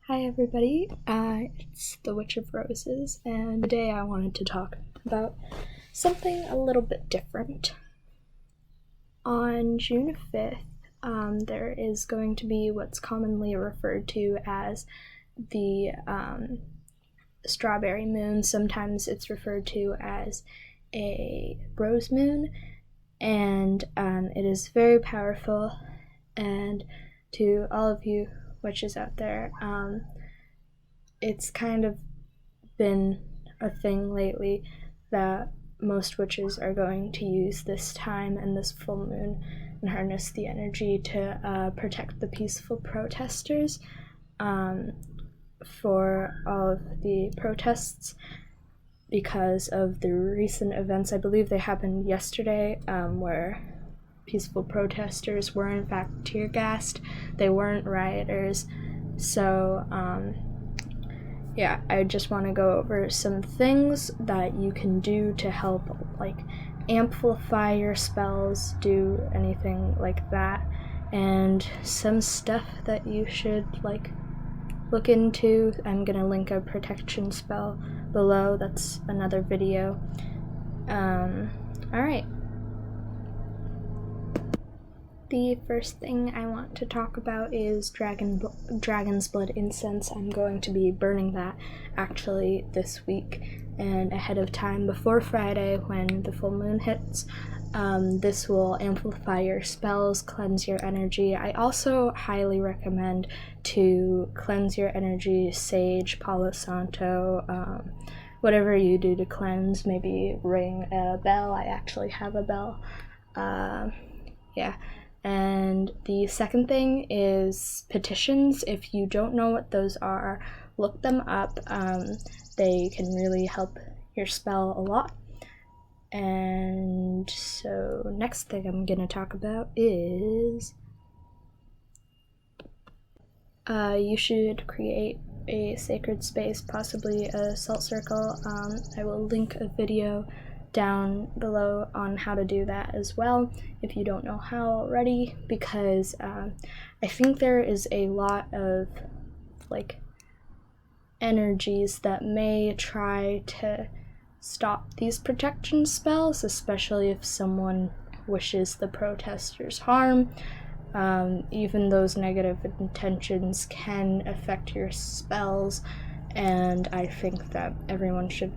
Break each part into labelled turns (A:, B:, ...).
A: Hi everybody, it's the Witch of Roses, and today I wanted to talk about something a little bit different. On June 5th, there is going to be what's commonly referred to as the strawberry moon. Sometimes it's referred to as a rose moon, and it is very powerful. And to all of you witches out there, it's kind of been a thing lately that most witches are going to use this time and this full moon and harness the energy to protect the peaceful protesters for all of the protests because of the recent events. I believe they happened yesterday, where peaceful protesters were in fact tear gassed. They weren't rioters. So I just want to go over some things that you can do to help amplify your spells, do anything like that, and some stuff that you should look into. I'm gonna link a protection spell below. That's another video. Alright. The first thing I want to talk about is Dragon's Blood incense. I'm going to be burning that actually this week and ahead of time before Friday when the full moon hits. This will amplify your spells, cleanse your energy. I also highly recommend to cleanse your energy, sage, Palo Santo, whatever you do to cleanse. Maybe ring a bell. I actually have a bell. And the second thing is petitions. If you don't know what those are, look them up. They can really help your spell a lot. And so next thing I'm gonna talk about is you should create a sacred space, possibly a salt circle. I will link a video down below on how to do that as well if you don't know how already, because I think there is a lot of energies that may try to stop these protection spells, especially if someone wishes the protesters harm. Even those negative intentions can affect your spells, and I think that everyone should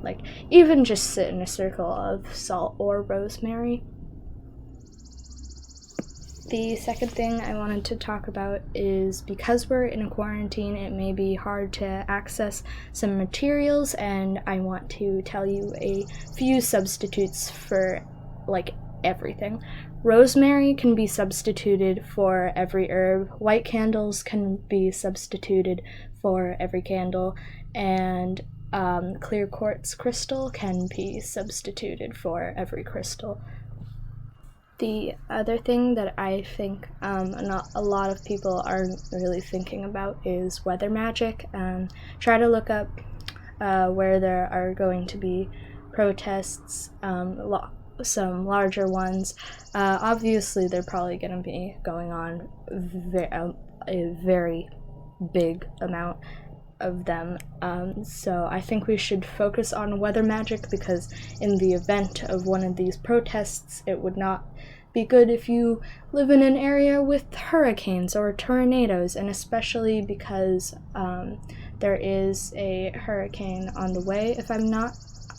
A: even just sit in a circle of salt or rosemary. The second thing I wanted to talk about is, because we're in a quarantine, it may be hard to access some materials, and I want to tell you a few substitutes for everything. Rosemary can be substituted for every herb. White candles can be substituted for every candle, and clear quartz crystal can be substituted for every crystal. The other thing that I think not a lot of people are really thinking about is weather magic. Try to look up where there are going to be protests, some larger ones. Obviously, they're probably going to be going on a very big amount of them. So I think we should focus on weather magic, because in the event of one of these protests, it would not be good if you live in an area with hurricanes or tornadoes, and especially because there is a hurricane on the way, if I'm not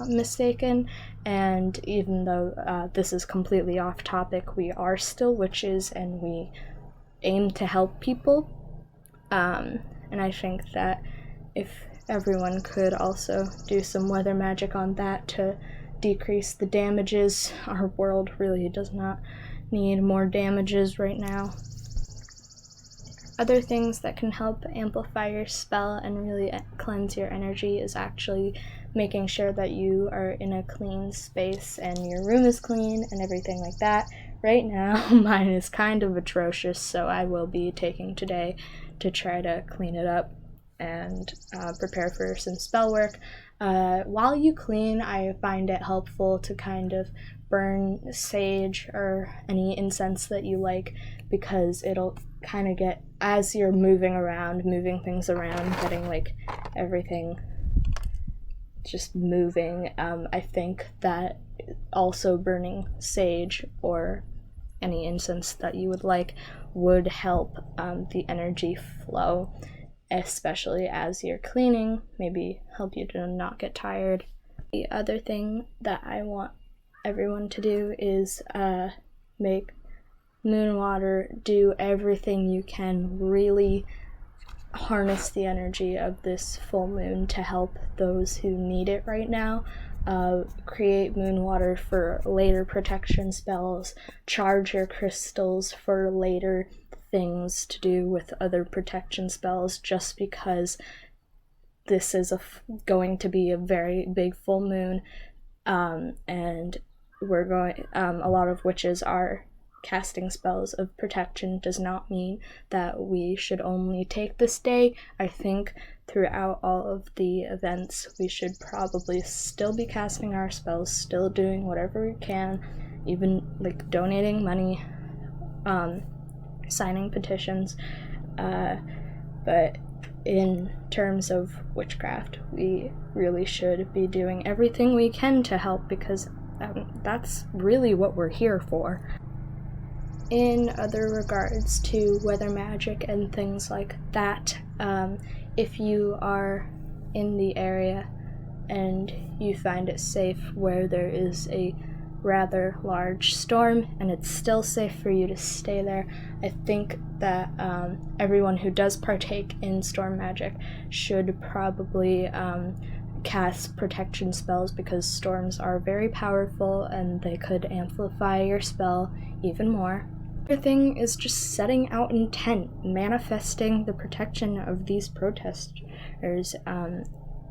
A: mistaken. And even though this is completely off topic, we are still witches and we aim to help people. And I think that if everyone could also do some weather magic on that to decrease the damages, our world really does not need more damages right now. Other things that can help amplify your spell and really cleanse your energy is actually making sure that you are in a clean space and your room is clean and everything like that. Right now, mine is kind of atrocious, so I will be taking today to try to clean it up and prepare for some spell work. While you clean, I find it helpful to kind of burn sage or any incense that you like, because it'll kind of get, as you're moving things around, getting like everything just moving. I think that also burning sage or any incense that you would like would help the energy flow, especially as you're cleaning, maybe help you to not get tired. The other thing that I want everyone to do is make moon water. Do everything you can, really harness the energy of this full moon to help those who need it right now. Create moon water for later protection spells, charge your crystals for later things to do with other protection spells, just because this is going to be a very big full moon, and we're going, a lot of witches are casting spells of protection. Does not mean that we should only take this day. I think throughout all of the events we should probably still be casting our spells, still doing whatever we can, even like donating money, signing petitions, but in terms of witchcraft, we really should be doing everything we can to help, because that's really what we're here for. In other regards to weather magic and things like that, if you are in the area and you find it safe where there is a rather large storm and it's still safe for you to stay there, I think that everyone who does partake in storm magic should probably cast protection spells, because storms are very powerful and they could amplify your spell even more. Another thing is just setting out intent, manifesting the protection of these protesters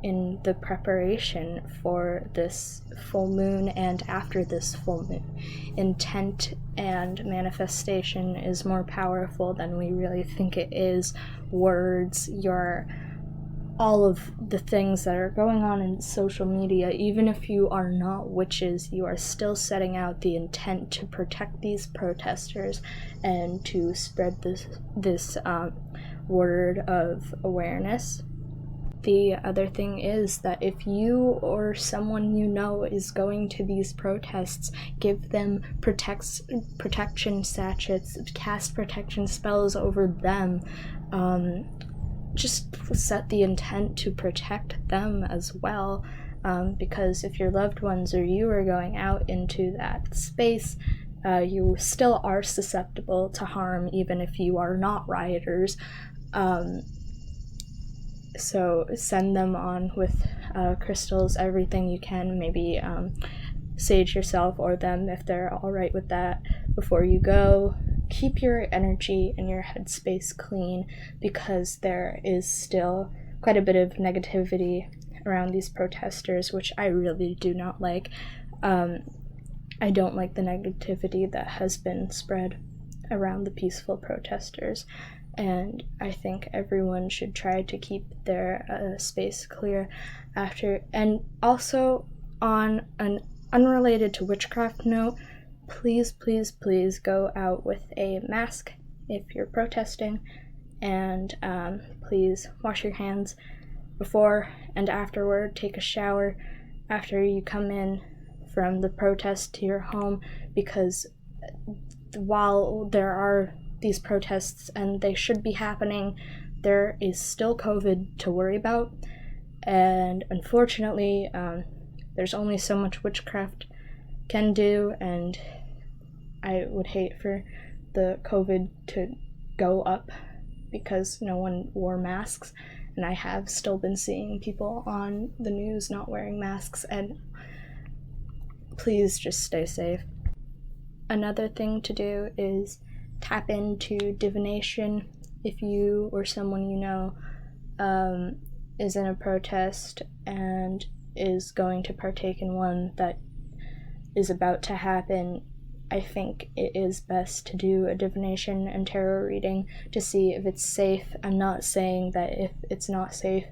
A: in the preparation for this full moon and after this full moon. Intent and manifestation is more powerful than we really think it is. Words, all of the things that are going on in social media, even if you are not witches, you are still setting out the intent to protect these protesters and to spread this word of awareness. The other thing is that if you or someone you know is going to these protests, give them protection sachets, cast protection spells over them. Just set the intent to protect them as well, because if your loved ones or you are going out into that space, you still are susceptible to harm, even if you are not rioters. So send them on with crystals, everything you can, maybe sage yourself or them if they're all right with that before you go. Keep your energy and your headspace clean, because there is still quite a bit of negativity around these protesters, which I really do not like. I don't like the negativity that has been spread around the peaceful protesters, and I think everyone should try to keep their space clear after. And also, on an unrelated to witchcraft note, please go out with a mask if you're protesting, and please wash your hands before and afterward. Take a shower after you come in from the protest to your home, because while there are these protests and they should be happening, there is still COVID to worry about, and unfortunately there's only so much witchcraft can do, and I would hate for the COVID to go up because no one wore masks, and I have still been seeing people on the news not wearing masks, and please just stay safe. Another thing to do is tap into divination. If you or someone you know is in a protest and is going to partake in one that is about to happen, I think it is best to do a divination and tarot reading to see if it's safe. I'm not saying that if it's not safe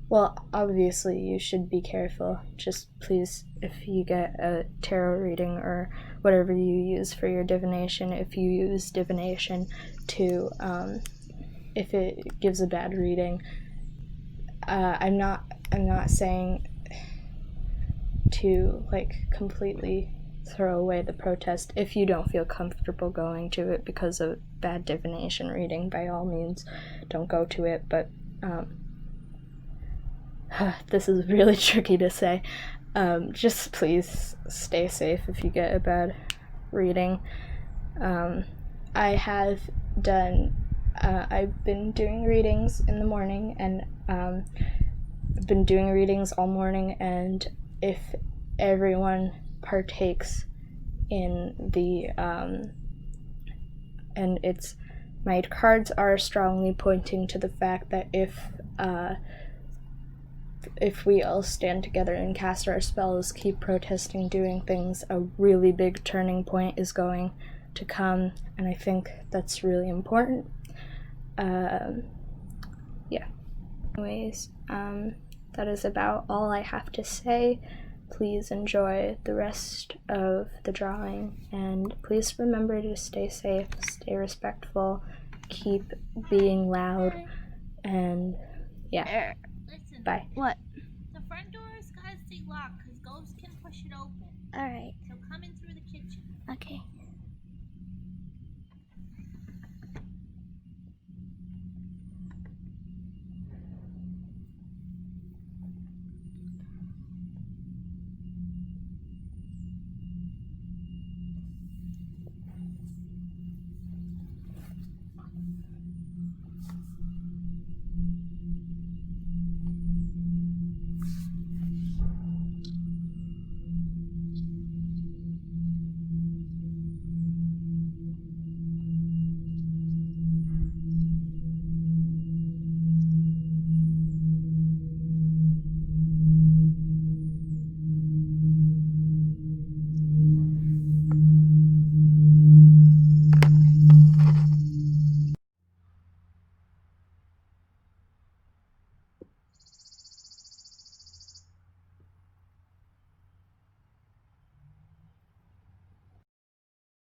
A: Well, obviously, you should be careful. Just please, if you get a tarot reading or whatever you use for your divination, if you use divination to, if it gives a bad reading, I'm not saying to like completely throw away the protest. If you don't feel comfortable going to it because of bad divination reading, by all means, don't go to it. But this is really tricky to say. Just please stay safe if you get a bad reading. I have done, I've been doing readings in the morning, and I've been doing readings all morning, and if everyone partakes in the, and it's, my cards are strongly pointing to the fact that if we all stand together and cast our spells, keep protesting, doing things, a really big turning point is going to come, and I think that's really important. Yeah. Anyways, that is about all I have to say. Please enjoy the rest of the drawing, and please remember to stay safe, stay respectful, keep being loud, and yeah.
B: Listen.
A: Bye.
C: What?
B: The front door is gotta stay locked because ghosts can push it open.
C: Alright.
B: So come in through the kitchen.
C: Okay.